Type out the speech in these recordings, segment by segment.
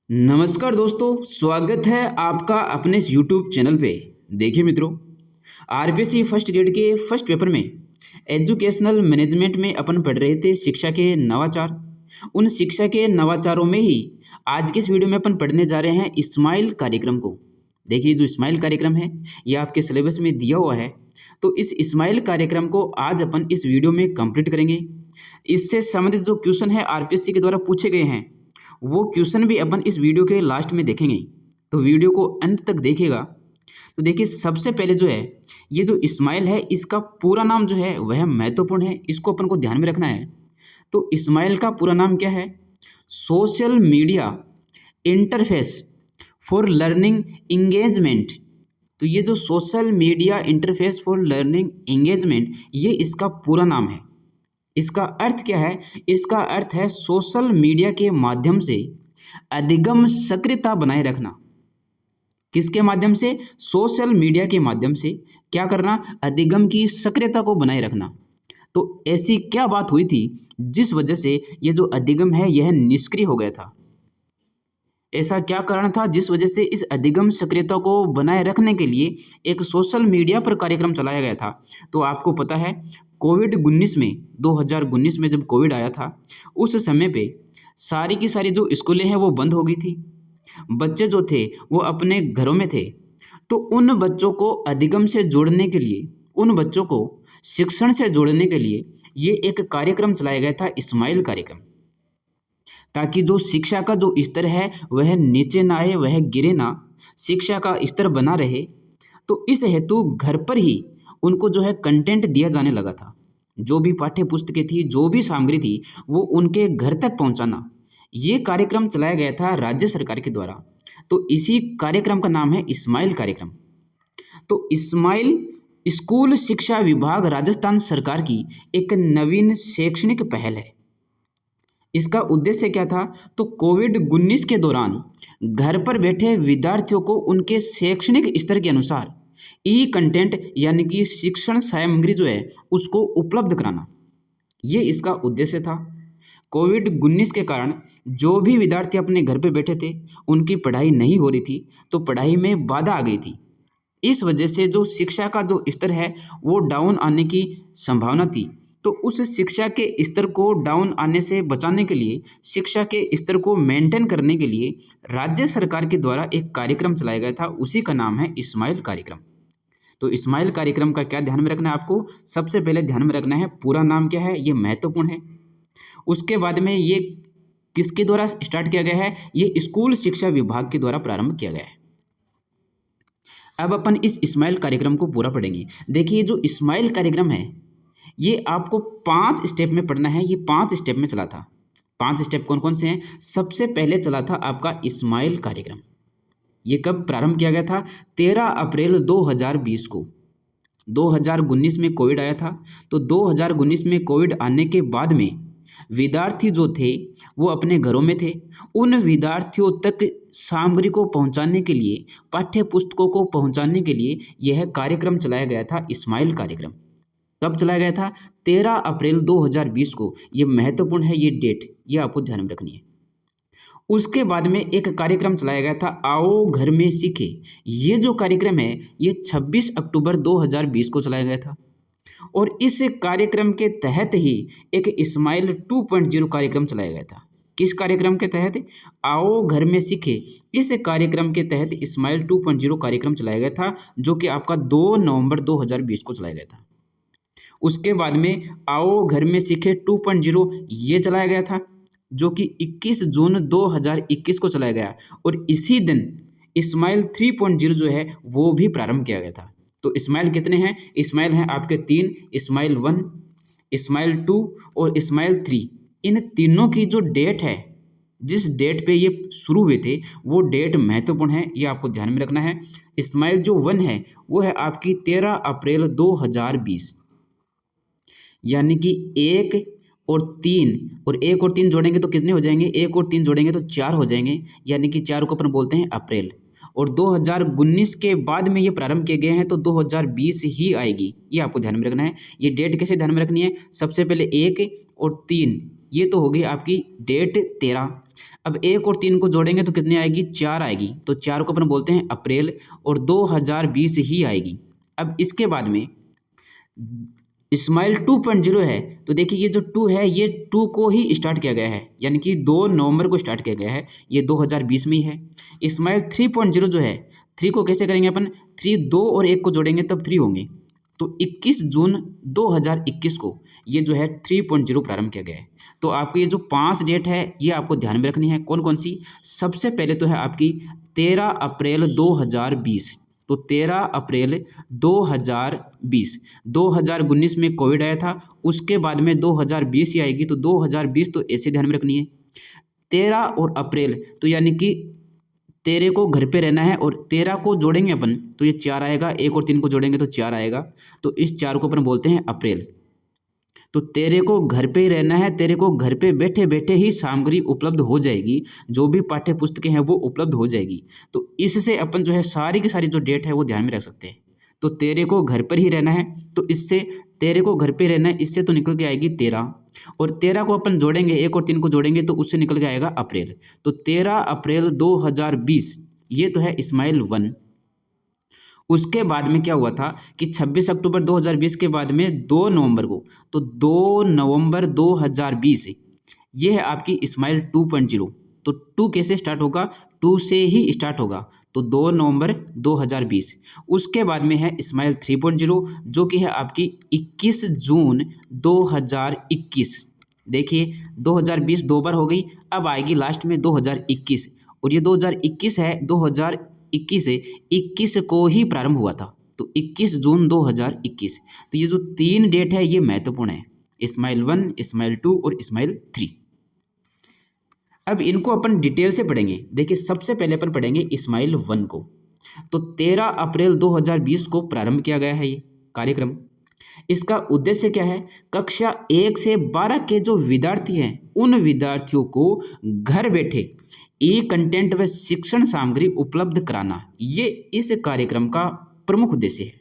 नमस्कार दोस्तों, स्वागत है आपका अपने इस यूट्यूब चैनल पे। देखिए मित्रों, आरपीएससी फर्स्ट ग्रेड के फर्स्ट पेपर में एजुकेशनल मैनेजमेंट में अपन पढ़ रहे थे शिक्षा के नवाचार। उन शिक्षा के नवाचारों में ही आज के इस वीडियो में अपन पढ़ने जा रहे हैं स्माइल कार्यक्रम को। देखिए, जो स्माइल कार्यक्रम है ये आपके सिलेबस में दिया हुआ है, तो इस स्माइल कार्यक्रम को आज अपन इस वीडियो में कंप्लीट करेंगे। इससे संबंधित जो क्वेश्चन है आरपीएससी के द्वारा पूछे गए हैं, वो क्वेश्चन भी अपन इस वीडियो के लास्ट में देखेंगे, तो वीडियो को अंत तक देखिएगा। तो देखिए, सबसे पहले जो है ये जो इस्माइल है, इसका पूरा नाम जो है वह महत्वपूर्ण है, इसको अपन को ध्यान में रखना है। तो इस्माइल का पूरा नाम क्या है? Social media interface for learning engagement. तो ये जो social media interface for learning engagement, ये इसका पूरा नाम है। इसका अर्थ क्या है? इसका अर्थ है सोशल मीडिया के माध्यम से अधिगम सक्रियता बनाए रखना। किसके माध्यम से? सोशल मीडिया के माध्यम से क्या करना? अधिगम की सक्रियता को बनाए रखना। तो ऐसी क्या बात हुई थी जिस वजह से ये जो अधिगम है यह निष्क्रिय हो गया था? ऐसा क्या कारण था जिस वजह से इस अधिगम सक्रियता को बनाए रखने के लिए एक सोशल मीडिया पर कार्यक्रम चलाया गया था? तो आपको पता है, कोविड-19 में 2019 में जब कोविड आया था, उस समय पे सारी की सारी जो स्कूलें हैं वो बंद हो गई थी। बच्चे जो थे वो अपने घरों में थे। तो उन बच्चों को अधिगम से जोड़ने के लिए, उन बच्चों को शिक्षण से जोड़ने के लिए ये एक कार्यक्रम चलाया गया था, स्माइल कार्यक्रम। ताकि जो शिक्षा का जो स्तर है वह नीचे ना आए, वह गिरे ना, शिक्षा का स्तर बना रहे। तो इस हेतु घर पर ही उनको जो है कंटेंट दिया जाने लगा था। जो भी पाठ्य पुस्तकें थी, जो भी सामग्री थी, वो उनके घर तक पहुंचाना, ये कार्यक्रम चलाया गया था राज्य सरकार के द्वारा। तो इसी कार्यक्रम का नाम है स्माइल कार्यक्रम। तो स्माइल स्कूल शिक्षा विभाग राजस्थान सरकार की एक नवीन शैक्षणिक पहल है। इसका उद्देश्य क्या था? तो कोविड-19 के दौरान घर पर बैठे विद्यार्थियों को उनके शैक्षणिक स्तर के अनुसार ई कंटेंट यानी कि शिक्षण सामग्री जो है उसको उपलब्ध कराना, ये इसका उद्देश्य था। कोविड-19 के कारण जो भी विद्यार्थी अपने घर पे बैठे थे, उनकी पढ़ाई नहीं हो रही थी, तो पढ़ाई में बाधा आ गई थी। इस वजह से जो शिक्षा का जो स्तर है वो डाउन आने की संभावना थी। तो उस शिक्षा के स्तर को डाउन आने से बचाने के लिए, शिक्षा के स्तर को मेंटेन करने के लिए राज्य सरकार के द्वारा एक कार्यक्रम चलाया गया था, उसी का नाम है स्माइल कार्यक्रम। तो स्माइल कार्यक्रम का क्या ध्यान में रखना है आपको? सबसे पहले ध्यान में रखना है पूरा नाम क्या है, ये महत्वपूर्ण है। उसके बाद में ये किसके द्वारा स्टार्ट किया गया है? ये स्कूल शिक्षा विभाग के द्वारा प्रारंभ किया गया है। अब अपन इस स्माइल कार्यक्रम को पूरा पढ़ेंगे। देखिए, जो स्माइल कार्यक्रम है ये आपको 5 स्टेप में पढ़ना है। ये 5 स्टेप में चला था। 5 स्टेप कौन कौन से हैं? सबसे पहले चला था आपका स्माइल कार्यक्रम। ये कब प्रारंभ किया गया था? 13 अप्रैल 2020 को। 2019 में कोविड आया था, तो 2019 में कोविड आने के बाद में विद्यार्थी जो थे वो अपने घरों में थे। उन विद्यार्थियों तक सामग्री को पहुंचाने के लिए, पाठ्य पुस्तकों को पहुंचाने के लिए यह कार्यक्रम चलाया गया था, स्माइल कार्यक्रम। कब चलाया गया था? 13 अप्रैल 2020 को। ये महत्वपूर्ण है, ये डेट, ये आपको ध्यान में रखनी है। उसके बाद में एक कार्यक्रम चलाया गया था, आओ घर में सीखे। ये जो कार्यक्रम है ये 26 अक्टूबर 2020 को चलाया गया था। और इस कार्यक्रम के तहत ही एक स्माइल 2.0 कार्यक्रम चलाया गया था। किस कार्यक्रम के तहत? आओ घर में सीखे। इस कार्यक्रम के तहत स्माइल 2.0 कार्यक्रम चलाया गया था, जो कि आपका 2 नवंबर 2020 को चलाया गया था। उसके बाद में आओ घर में सीखे 2.0 ये चलाया गया था, जो कि 21 जून 2021 को चलाया गया। और इसी दिन स्माइल 3.0 जो है वो भी प्रारंभ किया गया था। तो स्माइल कितने हैं? स्माइल हैं आपके 3, स्माइल 1, स्माइल 2 और स्माइल 3। इन तीनों की जो डेट है, जिस डेट पे ये शुरू हुए थे, वो डेट महत्वपूर्ण है, ये आपको ध्यान में रखना है। स्माइल जो 1 है वो है आपकी 13 अप्रैल 2020, यानी कि 1 और 3 जोड़ेंगे तो कितने हो जाएंगे? 1 और 3 जोड़ेंगे तो 4 हो जाएंगे, यानी कि 4 को अपन बोलते हैं अप्रैल। और 2019 के बाद में ये प्रारंभ किए गए हैं, तो 2020 ही आएगी, ये आपको ध्यान में रखना है। ये डेट कैसे ध्यान में रखनी है? सबसे पहले 1 और 3, ये तो हो गई आपकी डेट 13। अब 1 और 3 को जोड़ेंगे तो कितनी आएगी, 4 आएगी। तो 4 को अपन बोलते हैं अप्रैल और 2020 ही आएगी। अब इसके बाद में इस्माइल 2.0 है, तो देखिए ये जो 2 है ये 2 को ही स्टार्ट किया गया है, यानी कि 2 नवंबर को स्टार्ट किया गया है, ये 2020 में ही है। इस्माइल 3.0 जो है, 3 को कैसे करेंगे अपन, 3 2 और 1 को जोड़ेंगे तब 3 होंगे। तो 21 जून 2021 को ये जो है 3.0 प्रारंभ किया गया है। तो आपको ये जो 5 डेट है ये आपको ध्यान में रखनी है। कौन कौन सी, सबसे पहले तो है आपकी 13 अप्रैल 2020। तो 13 अप्रैल 2020, 2019 में कोविड आया था, उसके बाद में 2020 ही आएगी, तो 2020 तो ऐसे ध्यान में रखनी है। 13 और अप्रैल तो यानी कि 13 को घर पे रहना है और 13 को जोड़ेंगे अपन तो ये 4 आएगा, 1 और 3 को जोड़ेंगे तो 4 आएगा, तो इस 4 को अपन बोलते हैं अप्रैल। तो 13 को घर पे ही रहना है, 13 को घर पे बैठे बैठे ही सामग्री उपलब्ध हो जाएगी, जो भी पाठ्य पुस्तकें हैं वो उपलब्ध हो जाएगी। तो इससे अपन जो है सारी की सारी जो डेट है वो ध्यान में रख सकते हैं। तो 13 को घर पर ही रहना है, तो इससे 13 को घर पे रहना है, इससे तो निकल के आएगी 13, और 13 को अपन जोड़ेंगे, 1 और 3 को जोड़ेंगे तो उससे निकल के आएगा अप्रैल। तो 13 अप्रैल 2020 ये तो है इस्माइल 1। उसके बाद में क्या हुआ था कि 26 अक्टूबर 2020 के बाद में 2 नवंबर को, तो 2 नवंबर 2020 ये है आपकी इस्माइल 2.0। तो 2 कैसे स्टार्ट होगा, 2 से ही स्टार्ट होगा, तो 2 नवंबर 2020। उसके बाद में है इस्माइल 3.0 जो कि है आपकी 21 जून 2021। देखिए 2020 2 बार हो गई, अब आएगी लास्ट में 2021, और ये 2021 है, 2021 को ही प्रारंभ हुआ था, तो 21 जून 2021। तो ये जो 3 डेट है ये महत्वपूर्ण है, इस्माइल 1, इस्माइल 2 और इस्माइल 3। अब इनको अपन डिटेल से पढ़ेंगे। देखिए सबसे पहले अपन पढ़ेंगे इस्माइल 1 को। तो 13 अप्रैल 2020 को प्रारंभ किया गया है ये कार्यक्रम। इसका उद्देश्य क्या है, कक्षा 1 से 12 के जो विद्यार्थी हैं उन विद्यार्थियों को घर बैठे ई कंटेंट व शिक्षण सामग्री उपलब्ध कराना, ये इस कार्यक्रम का प्रमुख उद्देश्य है।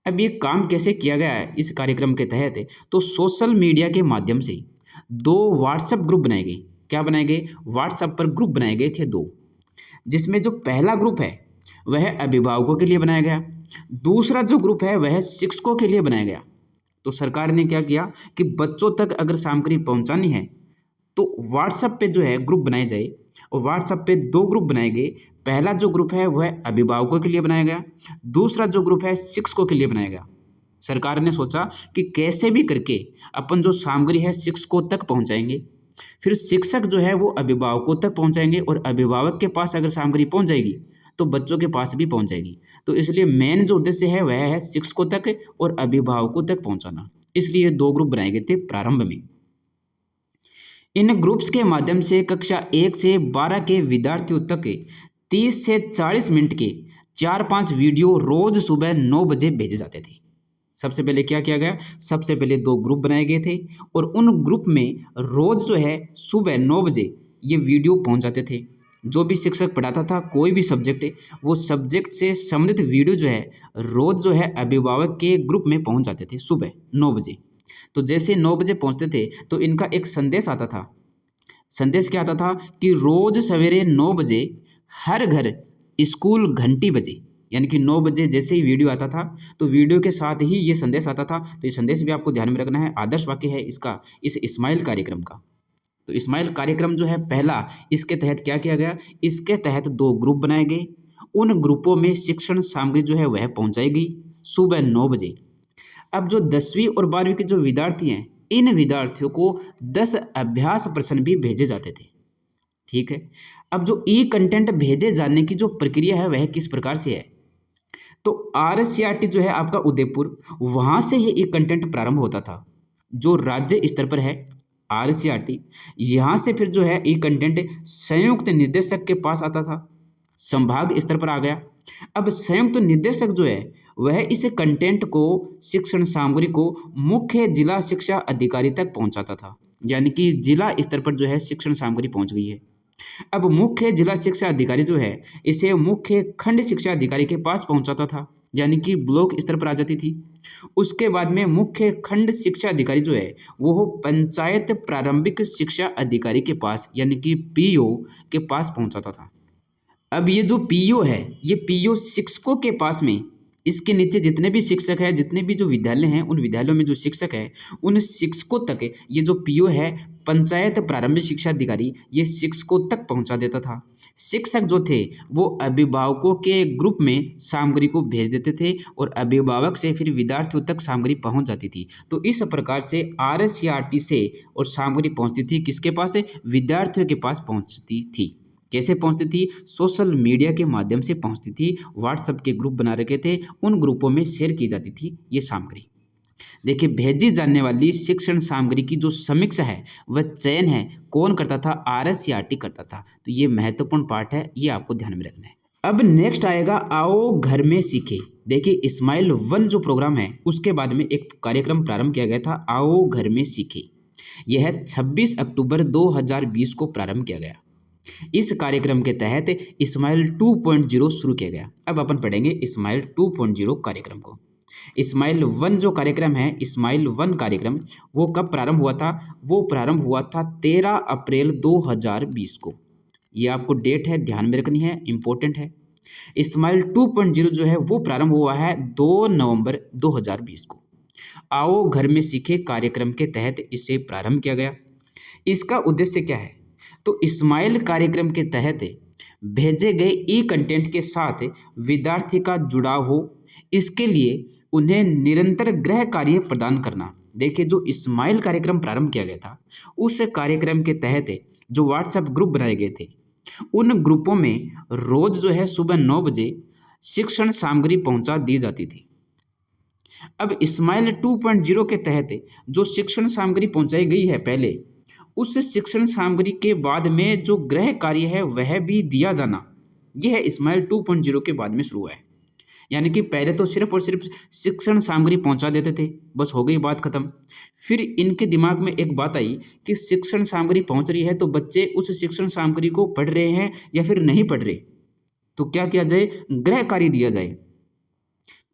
अब ये काम कैसे किया गया है इस कार्यक्रम के तहत, तो सोशल मीडिया के माध्यम से 2 व्हाट्सएप ग्रुप बनाए गए। क्या बनाए गए, व्हाट्सएप पर ग्रुप बनाए गए थे 2, जिसमें जो पहला ग्रुप है वह अभिभावकों के लिए बनाया गया, दूसरा जो ग्रुप है वह शिक्षकों के लिए बनाया गया। तो सरकार ने क्या किया कि बच्चों तक अगर सामग्री पहुंचानी है तो व्हाट्सएप पे जो है ग्रुप बनाए जाए, और व्हाट्सएप पे 2 ग्रुप बनाए गए। पहला जो ग्रुप है वह अभिभावकों के लिए बनाया गया, दूसरा जो ग्रुप है शिक्षकों के लिए बनाया गया। सरकार ने सोचा कि कैसे भी करके अपन जो सामग्री है शिक्षकों तक पहुंचाएंगे, फिर शिक्षक जो है वो अभिभावकों तक पहुंचाएंगे, और अभिभावक के पास अगर सामग्री पहुंच जाएगी तो बच्चों के पास भी पहुंच जाएगी। तो इसलिए मेन जो उद्देश्य है वह है शिक्षकों तक और अभिभावकों तक पहुंचाना, इसलिए 2 ग्रुप बनाए गए थे प्रारंभ में। इन ग्रुप्स के माध्यम से कक्षा 1 से 12 के विद्यार्थियों तक 30 से 40 मिनट के 4-5 वीडियो रोज सुबह 9 बजे भेजे जाते थे। सबसे पहले क्या किया गया, सबसे पहले 2 ग्रुप बनाए गए थे, और उन ग्रुप में रोज जो है सुबह 9 बजे ये वीडियो पहुंच जाते थे। जो भी शिक्षक पढ़ाता था कोई भी सब्जेक्ट, वो सब्जेक्ट से संबंधित वीडियो जो है रोज जो है अभिभावक के ग्रुप में पहुंच जाते थे सुबह 9 बजे। तो जैसे 9 बजे पहुंचते थे तो इनका एक संदेश आता था। संदेश क्या आता था कि रोज सवेरे 9 बजे हर घर स्कूल घंटी बजे, यानी कि 9 बजे जैसे ही वीडियो आता था तो वीडियो के साथ ही ये संदेश आता था। तो ये संदेश भी आपको ध्यान में रखना है, आदर्श वाक्य है इसका, इस इस्माइल कार्यक्रम का। तो इस्माइल कार्यक्रम जो है पहला, इसके तहत क्या किया गया, इसके तहत 2 ग्रुप बनाए गए, उन ग्रुपों में शिक्षण सामग्री जो है वह पहुंचाई गई सुबह 9 बजे। अब जो 10वीं और 12वीं के जो विद्यार्थी हैं, इन विद्यार्थियों को 10 अभ्यास प्रश्न भी भेजे जाते थे। ठीक है, अब जो ई कंटेंट भेजे जाने की जो प्रक्रिया है वह किस प्रकार से है, तो RCRT जो है आपका उदयपुर, वहाँ से ये ई कंटेंट प्रारंभ होता था, जो राज्य स्तर पर है RCRT। यहाँ से फिर जो है ई कंटेंट संयुक्त निदेशक के पास आता था, संभाग स्तर पर आ गया। अब संयुक्त निदेशक जो है वह इस कंटेंट को, शिक्षण सामग्री को मुख्य जिला शिक्षा अधिकारी तक पहुंचाता था, यानी कि जिला स्तर पर जो है शिक्षण सामग्री पहुंच गई है। अब मुख्य जिला शिक्षा अधिकारी जो है इसे मुख्य खंड शिक्षा अधिकारी के पास पहुंचाता था, यानी कि ब्लॉक स्तर पर आ जाती थी। उसके बाद में मुख्य खंड शिक्षा अधिकारी जो है वो पंचायत प्रारंभिक शिक्षा अधिकारी के पास यानी कि पीओ के पास पहुंचाता था। अब ये जो पीओ है, ये पीओ शिक्षकों के पास में, इसके नीचे जितने भी शिक्षक हैं, जितने भी जो विद्यालय हैं, उन विद्यालयों में जो शिक्षक हैं, उन शिक्षकों तक ये जो पीओ है, पंचायत प्रारंभिक शिक्षा अधिकारी, ये शिक्षकों तक पहुंचा देता था। शिक्षक जो थे वो अभिभावकों के ग्रुप में सामग्री को भेज देते थे और अभिभावक से फिर विद्यार्थियों तक सामग्री पहुंच जाती थी। तो इस प्रकार से आरएससीईआरटी से और सामग्री पहुंचती थी किसके पास? विद्यार्थियों के पास पहुंचती थी। कैसे पहुंचती थी? सोशल मीडिया के माध्यम से पहुंचती थी। व्हाट्सएप के ग्रुप बना रखे थे, उन ग्रुपों में शेयर की जाती थी ये सामग्री। देखिए, भेजी जाने वाली शिक्षण सामग्री की जो समीक्षा है वह चयन है कौन करता था? आरएससीईआरटी करता था। तो ये महत्वपूर्ण पार्ट है, ये आपको ध्यान में रखना है। अब नेक्स्ट आएगा आओ घर में सीखे। देखिए, स्माइल 1 जो प्रोग्राम है उसके बाद में एक कार्यक्रम प्रारंभ किया गया था, आओ घर में सीखे। यह 26 अक्टूबर 2020 को प्रारंभ किया गया। इस कार्यक्रम के तहत स्माइल 2.0 शुरू किया गया। अब अपन पढ़ेंगे स्माइल 2.0 कार्यक्रम को। स्माइल 1 जो कार्यक्रम है, स्माइल 1 कार्यक्रम वो कब प्रारंभ हुआ था? वो प्रारंभ हुआ था 13 अप्रैल 2020 को। ये आपको डेट है, ध्यान में रखनी है, इंपॉर्टेंट है। स्माइल 2.0 जो है वो प्रारंभ हुआ है 2 नवंबर 2020 को। आओ घर में सीखे कार्यक्रम के तहत इसे प्रारंभ किया गया। इसका उद्देश्य क्या है? तो स्माइल कार्यक्रम के तहत भेजे गए ई कंटेंट के साथ विद्यार्थी का जुड़ाव हो, इसके लिए उन्हें निरंतर गृह कार्य प्रदान करना। देखिए, जो स्माइल कार्यक्रम प्रारंभ किया गया था उस कार्यक्रम के तहत जो व्हाट्सएप ग्रुप बनाए गए थे, उन ग्रुपों में रोज जो है सुबह 9 बजे शिक्षण सामग्री पहुंचा दी जाती थी। अब स्माइल 2.0 के तहत जो शिक्षण सामग्री पहुंचाई गई है पहले, उस शिक्षण सामग्री के बाद में जो गृह कार्य है वह भी दिया जाना, यह है स्माइल 2.0 के बाद में शुरू हुआ है। यानी कि पहले तो सिर्फ और सिर्फ शिक्षण सामग्री पहुंचा देते थे, बस हो गई बात खत्म। फिर इनके दिमाग में एक बात आई कि शिक्षण सामग्री पहुंच रही है तो बच्चे उस शिक्षण सामग्री को पढ़ रहे हैं या फिर नहीं पढ़ रहे, तो क्या किया जाए? गृह कार्य दिया जाए।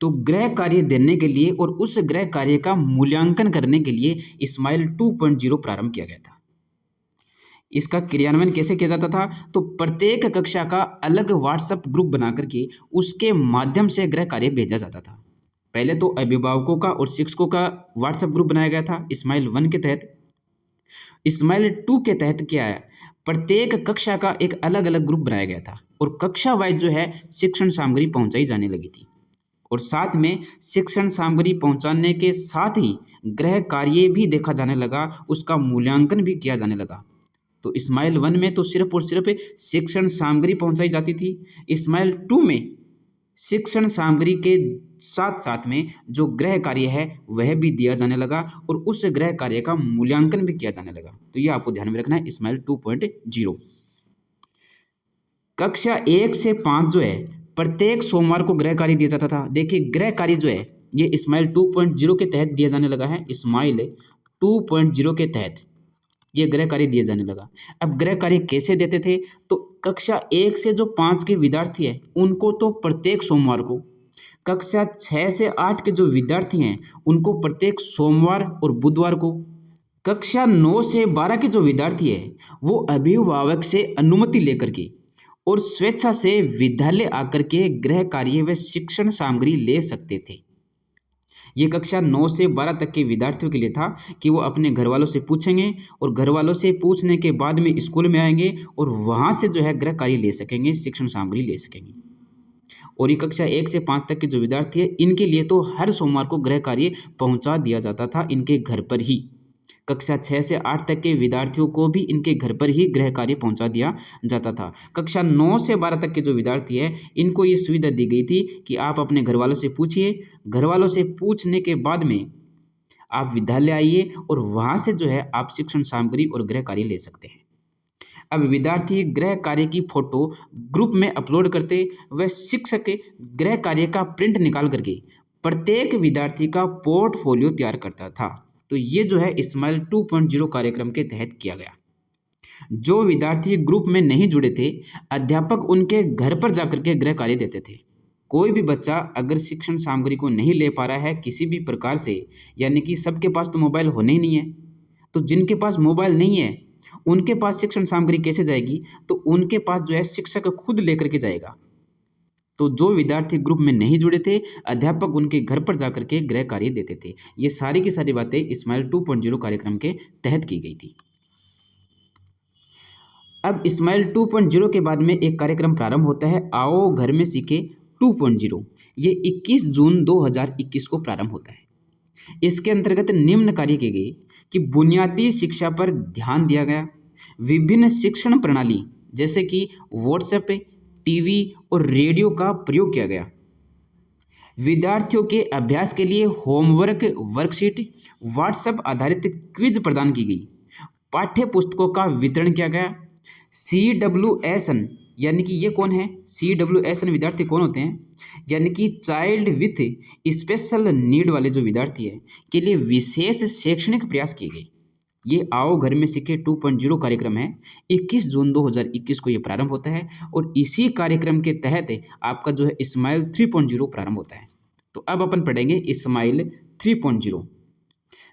तो गृह कार्य देने के लिए और उस गृह कार्य का मूल्यांकन करने के लिए स्माइल 2.0 प्रारंभ किया गया था। इसका क्रियान्वयन कैसे किया जाता था? तो प्रत्येक कक्षा का अलग व्हाट्सएप ग्रुप बना करके उसके माध्यम से गृह कार्य भेजा जाता था। पहले तो अभिभावकों का और शिक्षकों का व्हाट्सएप ग्रुप बनाया गया था स्माइल 1 के तहत। स्माइल 2 के तहत क्या है? प्रत्येक कक्षा का एक अलग अलग ग्रुप बनाया गया था और कक्षा वाइज जो है शिक्षण सामग्री पहुंचाई जाने लगी थी। और साथ में शिक्षण सामग्री पहुंचाने के साथ ही गृह कार्य भी देखा जाने लगा, उसका मूल्यांकन भी किया जाने लगा। तो स्माइल 1 में तो सिर्फ और सिर्फ शिक्षण सामग्री पहुंचाई जाती थी। स्माइल 2 में शिक्षण सामग्री के साथ साथ में जो गृह कार्य है वह भी दिया जाने लगा और उस गृह कार्य का मूल्यांकन भी किया जाने लगा। तो ये आपको ध्यान में रखना है स्माइल 2.0। कक्षा 1 से 5 जो है प्रत्येक सोमवार को गृह कार्य दिया जाता था। देखिए, गृह कार्य जो है ये स्माइल 2.0 के तहत दिया जाने लगा है। स्माइल 2.0 के तहत ये गृह कार्य दिए जाने लगा। अब गृह कार्य कैसे देते थे? तो कक्षा 1 से जो 5 के विद्यार्थी हैं उनको तो प्रत्येक सोमवार को, कक्षा 6 से 8 के जो विद्यार्थी हैं उनको प्रत्येक सोमवार और बुधवार को, कक्षा 9 से 12 के जो विद्यार्थी हैं वो अभिभावक से अनुमति लेकर के और स्वेच्छा से विद्यालय आकर के गृह कार्य व शिक्षण सामग्री ले सकते थे। ये कक्षा 9 से 12 तक के विद्यार्थियों के लिए था कि वो अपने घर वालों से पूछेंगे और घर वालों से पूछने के बाद में स्कूल में आएंगे और वहाँ से जो है गृह कार्य ले सकेंगे, शिक्षण सामग्री ले सकेंगे। और ये कक्षा 1 से 5 तक के जो विद्यार्थी है इनके लिए तो हर सोमवार को गृह कार्य पहुँचा दिया जाता था इनके घर पर ही। कक्षा 6 से 8 तक के विद्यार्थियों को भी इनके घर पर ही गृह कार्य पहुंचा दिया जाता था। कक्षा 9 से 12 तक के जो विद्यार्थी हैं इनको ये सुविधा दी गई थी कि आप अपने घर वालों से पूछिए, घर वालों से पूछने के बाद में आप विद्यालय आइए और वहाँ से जो है आप शिक्षण सामग्री और गृह कार्य ले सकते हैं। अब विद्यार्थी गृह कार्य की फोटो ग्रुप में अपलोड करते व शिक्षक गृह कार्य का प्रिंट निकाल करके प्रत्येक विद्यार्थी का पोर्टफोलियो तैयार करता था। तो ये जो है स्माइल 2.0 कार्यक्रम के तहत किया गया। जो विद्यार्थी ग्रुप में नहीं जुड़े थे, अध्यापक उनके घर पर जाकर के गृह कार्य देते थे। कोई भी बच्चा अगर शिक्षण सामग्री को नहीं ले पा रहा है किसी भी प्रकार से, यानी कि सबके पास तो मोबाइल होने ही नहीं है, तो जिनके पास मोबाइल नहीं है उनके पास शिक्षण सामग्री कैसे जाएगी? तो उनके पास जो है शिक्षक खुद लेकर के जाएगा। तो जो विद्यार्थी ग्रुप में नहीं जुड़े थे, अध्यापक उनके घर पर जाकर के गृह कार्य देते थे। ये सारी की सारी बातें इस्माइल 2.0 कार्यक्रम के तहत की गई थी। अब इस्माइल 2.0 के बाद में एक कार्यक्रम प्रारंभ होता है, आओ घर में सीखे 2.0। ये 21 जून 2021 को प्रारंभ होता है। इसके अंतर्गत निम्न कार्य किए गए कि बुनियादी शिक्षा पर ध्यान दिया गया, विभिन्न शिक्षण प्रणाली जैसे कि व्हाट्सएप, टीवी और रेडियो का प्रयोग किया गया। विद्यार्थियों के अभ्यास के लिए होमवर्क, वर्कशीट, व्हाट्सएप आधारित क्विज प्रदान की गई। पाठ्य पुस्तकों का वितरण किया गया। CWSN यानी कि ये कौन है? CWSN विद्यार्थी कौन होते हैं? यानी कि चाइल्ड विथ स्पेशल नीड वाले जो विद्यार्थी है के लिए विशेष शैक्षणिक प्रयास किए गए। ये आओ घर में सीखे 2.0 कार्यक्रम है। 21 जून 2021 को ये प्रारंभ होता है और इसी कार्यक्रम के तहत आपका जो है इस्माइल 3.0 प्रारंभ होता है। तो अब अपन पढ़ेंगे इस्माइल 3.0।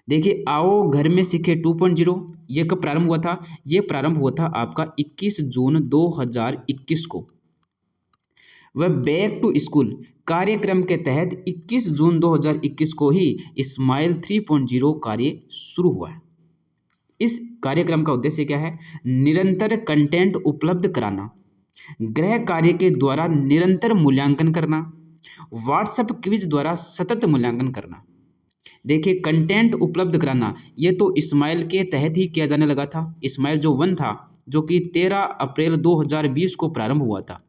देखिए, आओ घर में सीखे 2.0 ये कब प्रारंभ हुआ था? ये प्रारंभ हुआ था आपका 21 जून 2021 को। वह बैक टू स्कूल कार्यक्रम के तहत 21 जून 2021 को ही इस्माइल 3.0 कार्य शुरू हुआ है। इस कार्यक्रम का उद्देश्य क्या है? निरंतर कंटेंट उपलब्ध कराना, गृह कार्य के द्वारा निरंतर मूल्यांकन करना, व्हाट्सएप क्विज द्वारा सतत मूल्यांकन करना। देखिए, कंटेंट उपलब्ध कराना ये तो इस्माइल के तहत ही किया जाने लगा था। इस्माइल जो 1 था जो कि 13 अप्रैल 2020 को प्रारंभ हुआ था,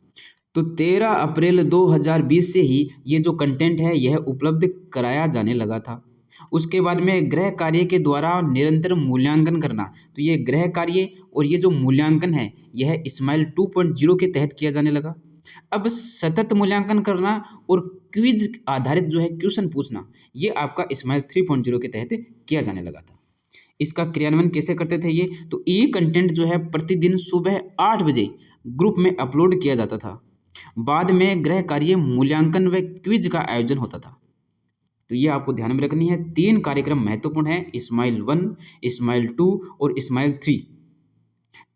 तो 13 अप्रैल 2020 से ही ये जो कंटेंट है यह उपलब्ध कराया जाने लगा था। उसके बाद में गृह कार्य के द्वारा निरंतर मूल्यांकन करना, तो ये गृह कार्य और ये जो मूल्यांकन है यह इस्माइल 2.0 के तहत किया जाने लगा। अब सतत मूल्यांकन करना और क्विज आधारित जो है क्वेश्चन पूछना, ये आपका इस्माइल 3.0 के तहत किया जाने लगा था। इसका क्रियान्वयन कैसे करते थे ये? तो ये कंटेंट जो है प्रतिदिन सुबह 8 बजे ग्रुप में अपलोड किया जाता था। बाद में गृह कार्य, मूल्यांकन व क्विज का आयोजन होता था। तो ये आपको ध्यान में रखनी है। 3 कार्यक्रम महत्वपूर्ण है, इस्माइल 1, इस्माइल 2 और इस्माइल 3।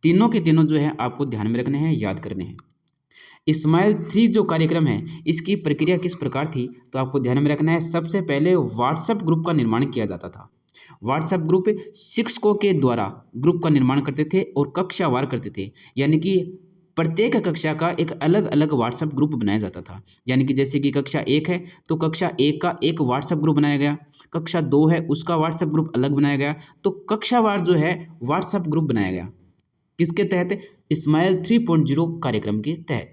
तीनों के तीनों जो है आपको ध्यान में रखने हैं, याद करने हैं। इस्माइल 3 जो कार्यक्रम है इसकी प्रक्रिया किस प्रकार थी? तो आपको ध्यान में रखना है, सबसे पहले व्हाट्सएप ग्रुप का निर्माण किया जाता था। व्हाट्सएप ग्रुप शिक्षकों के द्वारा ग्रुप का निर्माण करते थे और कक्षावार करते थे, यानी कि प्रत्येक कक्षा का एक अलग अलग व्हाट्सएप ग्रुप बनाया जाता था। यानी कि जैसे कि कक्षा 1 है तो कक्षा 1 का एक व्हाट्सएप ग्रुप बनाया गया, कक्षा 2 है उसका व्हाट्सएप ग्रुप अलग बनाया गया, तो कक्षावार जो है व्हाट्सएप ग्रुप बनाया गया। किसके तहत? इस्माइल 3.0 कार्यक्रम के तहत।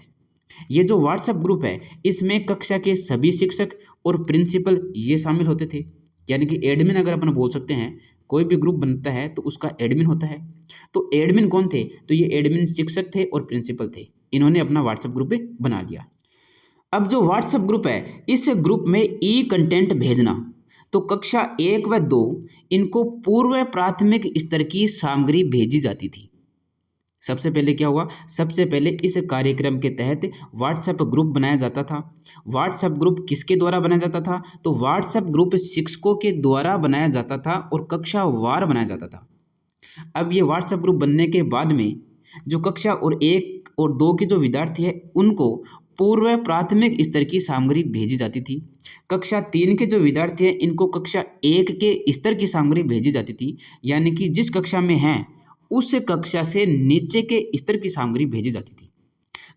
ये जो व्हाट्सएप ग्रुप है इसमें कक्षा के सभी शिक्षक और प्रिंसिपल ये शामिल होते थे। यानी कि एडमिन अगर अपन बोल सकते हैं, कोई भी ग्रुप बनता है तो उसका एडमिन होता है। तो एडमिन कौन थे? तो ये एडमिन शिक्षक थे और प्रिंसिपल थे। इन्होंने अपना व्हाट्सएप ग्रुप बना लिया। अब जो व्हाट्सएप ग्रुप है इस ग्रुप में ई कंटेंट भेजना, तो कक्षा 1 व 2 इनको पूर्व प्राथमिक स्तर की सामग्री भेजी जाती थी। सबसे पहले क्या हुआ? सबसे पहले इस कार्यक्रम के तहत व्हाट्सएप ग्रुप बनाया जाता था। व्हाट्सएप ग्रुप किसके द्वारा बनाया जाता था? तो व्हाट्सएप ग्रुप शिक्षकों के द्वारा बनाया जाता था और कक्षावार बनाया जाता था। अब ये व्हाट्सएप ग्रुप बनने के बाद में जो कक्षा और 1 और 2 के जो विद्यार्थी हैं उनको पूर्व प्राथमिक स्तर की सामग्री भेजी जाती थी। कक्षा 3 के जो विद्यार्थी हैं इनको कक्षा 1 के स्तर की सामग्री भेजी जाती थी, यानी कि जिस कक्षा में हैं उस कक्षा से नीचे के स्तर की सामग्री भेजी जाती थी।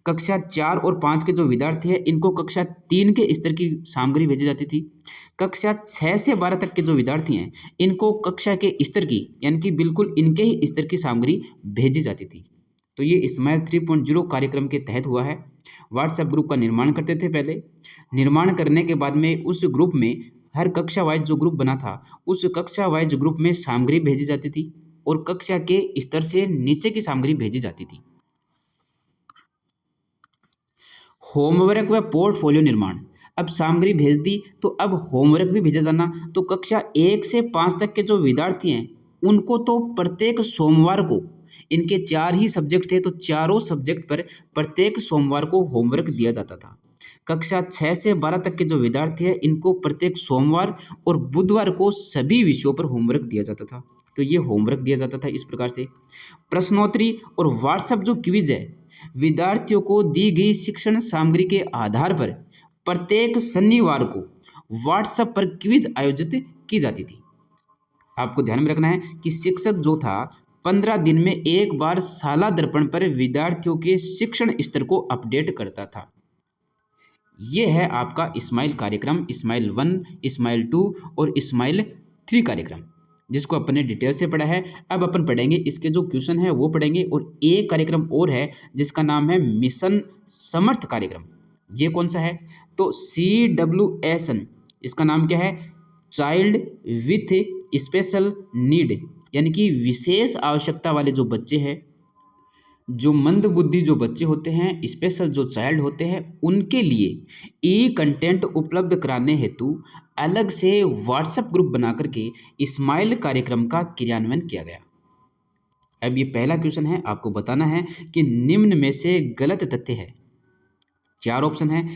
कक्षा 4 और 5 के जो विद्यार्थी हैं इनको कक्षा 3 के स्तर की सामग्री भेजी जाती थी। कक्षा 6 से 12 तक के जो विद्यार्थी हैं इनको कक्षा के स्तर की, यानी कि बिल्कुल इनके ही स्तर की सामग्री भेजी जाती थी। तो ये इस्माइल 3.0 कार्यक्रम के तहत हुआ है। व्हाट्सएप ग्रुप का निर्माण करते थे पहले। निर्माण करने के बाद में उस ग्रुप में हर कक्षा वाइज जो ग्रुप बना था उस कक्षा वाइज ग्रुप में सामग्री भेजी जाती थी और कक्षा के स्तर से नीचे की सामग्री भेजी जाती थी। होमवर्क व पोर्टफोलियो निर्माण, अब सामग्री भेज दी तो अब होमवर्क भी भेजा जाना। तो कक्षा 1 से 5 तक के जो विद्यार्थी हैं उनको तो प्रत्येक सोमवार को, इनके 4 ही सब्जेक्ट थे तो चारों सब्जेक्ट पर प्रत्येक सोमवार को होमवर्क दिया जाता था। कक्षा 6 से 12 तक के जो विद्यार्थी हैं इनको प्रत्येक सोमवार और बुधवार को सभी विषयों पर होमवर्क दिया जाता था। तो ये होमवर्क दिया जाता था इस प्रकार से। प्रश्नोत्तरी और व्हाट्सएप जो क्विज है, विद्यार्थियों को दी गई शिक्षण सामग्री के आधार पर प्रत्येक शनिवार को व्हाट्सएप पर क्विज आयोजित की जाती थी। आपको ध्यान में रखना है कि शिक्षक जो था 15 दिन में एक बार शाला दर्पण पर विद्यार्थियों के शिक्षण स्तर को अपडेट करता था। ये है आपका स्माइल कार्यक्रम, स्माइल 1, स्माइल 2 और स्माइल 3 कार्यक्रम, जिसको अपन ने डिटेल से पढ़ा है। अब अपन पढ़ेंगे इसके जो क्वेश्चन है वो पढ़ेंगे, और एक कार्यक्रम और है जिसका नाम है मिशन समर्थ कार्यक्रम। ये कौन सा है? तो CWSN, इसका नाम क्या है? चाइल्ड विथ स्पेशल नीड, यानी कि विशेष आवश्यकता वाले जो बच्चे हैं, जो मंद बुद्धि जो बच्चे होते हैं, स्पेशल जो चाइल्ड होते हैं, उनके लिए ई कंटेंट उपलब्ध कराने हेतु अलग से व्हाट्सएप ग्रुप बना करके स्माइल कार्यक्रम का क्रियान्वयन किया गया। अब ये पहला क्वेश्चन है, आपको बताना है कि निम्न में से गलत तथ्य है। 4 ऑप्शन है।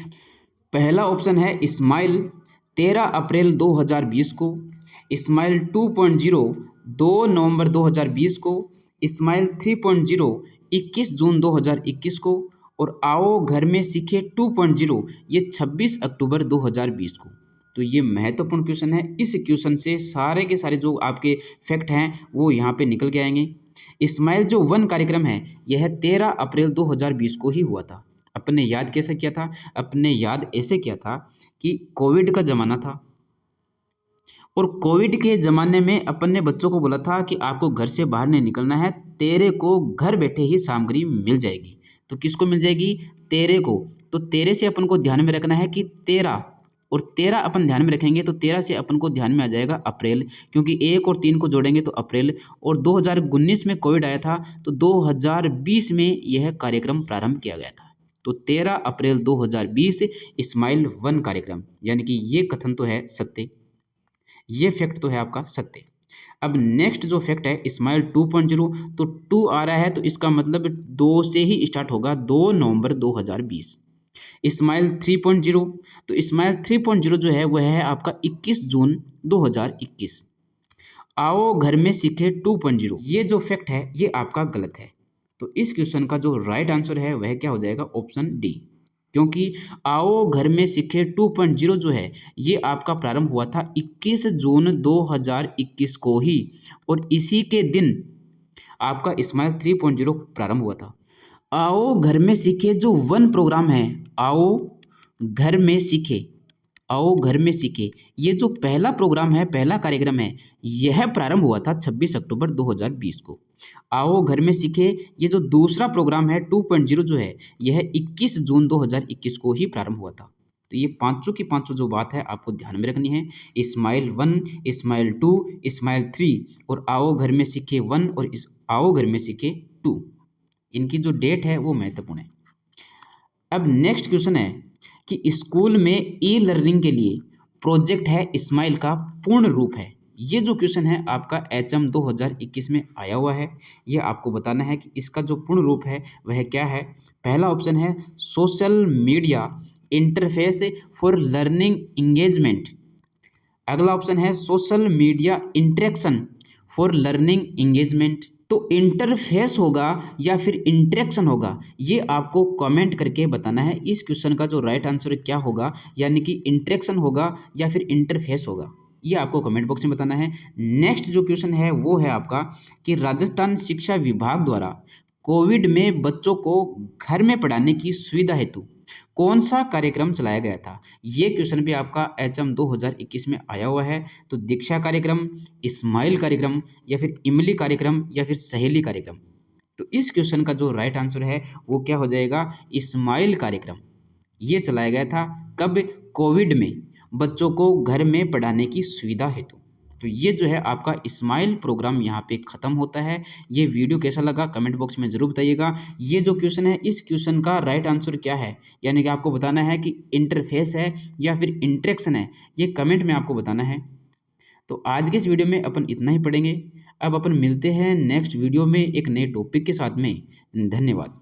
पहला ऑप्शन है स्माइल 13 अप्रैल 2020 को, स्माइल 2.0 2 नवंबर 2020 को, स्माइल 3.0 21 जून 2021 को, और आओ घर में सीखे 2.0 ये 26 अक्टूबर 2020 को। तो ये महत्वपूर्ण क्वेश्चन है। इस क्वेश्चन से सारे के सारे जो आपके फैक्ट हैं वो यहाँ पे निकल के आएंगे। स्माइल जो 1 कार्यक्रम है यह 13 अप्रैल 2020 को ही हुआ था। अपने याद कैसे किया था? अपने याद ऐसे किया था कि कोविड का ज़माना था, और कोविड के ज़माने में अपन ने बच्चों को बोला था कि आपको घर से बाहर नहीं निकलना है, तेरे को घर बैठे ही सामग्री मिल जाएगी। तो किसको मिल जाएगी? तेरे को। तो तेरे से अपन को ध्यान में रखना है कि 13, और 13 अपन ध्यान में रखेंगे तो 13 से अपन को ध्यान में आ जाएगा अप्रैल, क्योंकि 1 और 3 को जोड़ेंगे तो अप्रैल। और 2019 में कोविड आया था, तो 2020 में यह कार्यक्रम प्रारंभ किया गया था। तो 13 अप्रैल 2020 स्माइल 1 कार्यक्रम, यानी कि ये कथन तो है सत्य, ये फैक्ट तो है आपका सत्य। अब नेक्स्ट जो फैक्ट है स्माइल 2.0, तो 2 आ रहा है तो इसका मतलब 2 से ही स्टार्ट होगा, 2 नवंबर 2020। स्माइल 3.0, तो स्माइल 3.0 जो है वह है आपका 21 जून 2021। आओ घर में सीखे 2.0, ये जो फैक्ट है ये आपका गलत है। तो इस क्वेश्चन का जो राइट आंसर है वह क्या हो जाएगा? ऑप्शन डी, क्योंकि आओ घर में सीखे 2.0 जो है ये आपका प्रारंभ हुआ था 21 जून 2021 को ही, और इसी के दिन आपका स्माइल 3.0 प्रारंभ हुआ था। आओ घर में सीखे जो 1 प्रोग्राम है, आओ घर में सीखे, आओ घर में सीखे, ये जो पहला प्रोग्राम है, पहला कार्यक्रम है, यह प्रारंभ हुआ था 26 अक्टूबर 2020 को। आओ घर में सीखे ये जो दूसरा प्रोग्राम है 2.0 जो है यह 21 जून 2021 को ही प्रारंभ हुआ था। तो ये पांचों की पांचों जो बात है आपको ध्यान में रखनी है। स्माइल 1, स्माइल 2, स्माइल 3 और आओ घर में सीखे 1 और आओ घर में सीखे 2, इनकी जो डेट है वो महत्वपूर्ण है। अब नेक्स्ट क्वेश्चन है कि स्कूल में ई लर्निंग के लिए प्रोजेक्ट है स्माइल का पूर्ण रूप है। ये जो क्वेश्चन है आपका HM 2021 में आया हुआ है। ये आपको बताना है कि इसका जो पूर्ण रूप है वह क्या है। पहला ऑप्शन है social media interface for learning engagement. अगला ऑप्शन है social media interaction for learning engagement. तो इंटरफेस होगा या फिर इंटरेक्शन होगा, ये आपको कमेंट करके बताना है। इस क्वेश्चन का जो राइट आंसर क्या होगा, यानी कि इंटरेक्शन होगा या फिर इंटरफेस होगा, ये आपको कमेंट बॉक्स में बताना है। नेक्स्ट जो क्वेश्चन है वो है आपका कि राजस्थान शिक्षा विभाग द्वारा कोविड में बच्चों को घर में पढ़ाने की सुविधा हेतु कौन सा कार्यक्रम चलाया गया था। ये क्वेश्चन भी आपका HM 2021 में आया हुआ है। तो दीक्षा कार्यक्रम, स्माइल कार्यक्रम, या फिर इमली कार्यक्रम, या फिर सहेली कार्यक्रम। तो इस क्वेश्चन का जो राइट आंसर है वो क्या हो जाएगा? स्माइल कार्यक्रम। ये चलाया गया था कब? कोविड में बच्चों को घर में पढ़ाने की सुविधा हेतु। तो ये जो है आपका स्माइल प्रोग्राम यहाँ पे ख़त्म होता है। ये वीडियो कैसा लगा कमेंट बॉक्स में ज़रूर बताइएगा। ये जो क्वेश्चन है इस क्वेश्चन का राइट आंसर क्या है, यानी कि आपको बताना है कि इंटरफेस है या फिर इंटरेक्शन है, ये कमेंट में आपको बताना है। तो आज के इस वीडियो में अपन इतना ही पढ़ेंगे। अब अपन मिलते हैं नेक्स्ट वीडियो में एक नए टॉपिक के साथ में। धन्यवाद।